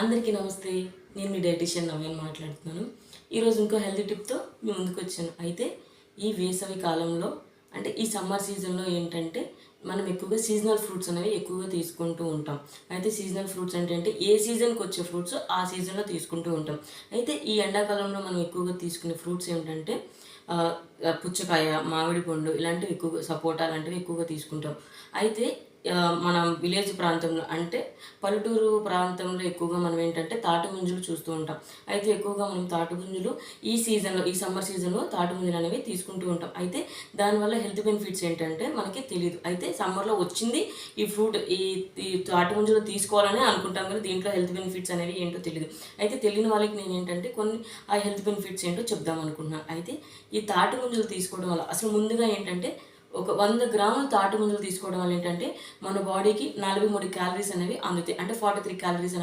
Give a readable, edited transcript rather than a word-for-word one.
అందరికీ నమస్తే. నేను మీ డైటీషియన్ నవ్యాన్ని మాట్లాడుతున్నాను. ఈరోజు ఇంకో హెల్తీ టిప్తో మీ ముందుకు వచ్చాను. అయితే ఈ వేసవి కాలంలో అంటే ఈ సమ్మర్ సీజన్లో ఏంటంటే మనం ఎక్కువగా సీజనల్ ఫ్రూట్స్ అనేవి ఎక్కువగా తీసుకుంటూ ఉంటాం. అయితే సీజనల్ ఫ్రూట్స్ అంటే ఏ సీజన్కి వచ్చే ఫ్రూట్స్ ఆ సీజన్లో తీసుకుంటూ ఉంటాం. అయితే ఈ ఎండాకాలంలో మనం ఎక్కువగా తీసుకునే ఫ్రూట్స్ ఏమిటంటే పుచ్చకాయ, మామిడి పండు ఇలాంటివి ఎక్కువగా, సపోటా లాంటివి ఎక్కువగా తీసుకుంటాం. అయితే మనం విలేజ్ ప్రాంతంలో అంటే పల్లెటూరు ప్రాంతంలో ఎక్కువగా మనం ఏంటంటే తాటి ముంజలు చూస్తూ ఉంటాం. అయితే ఎక్కువగా మనం తాటి ముంజలు ఈ సీజన్లో, ఈ సమ్మర్ సీజన్లో తాటి ముంజలు అనేవి తీసుకుంటూ ఉంటాం. అయితే దానివల్ల హెల్త్ బెనిఫిట్స్ ఏంటంటే మనకి తెలియదు. అయితే సమ్మర్లో వచ్చింది ఈ ఫ్రూట్, ఈ తాటి ముంజలు తీసుకోవాలని అనుకుంటాం, కానీ దీంట్లో హెల్త్ బెనిఫిట్స్ అనేవి ఏంటో తెలియదు. అయితే తెలియని వాళ్ళకి నేను ఏంటంటే కొన్ని ఆ హెల్త్ బెనిఫిట్స్ ఏంటో చెప్దాం అనుకుంటున్నాను. అయితే ఈ తాటి ముంజలు తీసుకోవడం వల్ల అసలు ముందుగా ఏంటంటే ఒక 100 గ్రాములు తాటి ముంజలు తీసుకోవడం వల్ల ఏంటంటే మన బాడీకి 43 క్యాలరీస్ అనేవి అందుతాయి. అంటే 43 క్యాలరీస్ అనేవి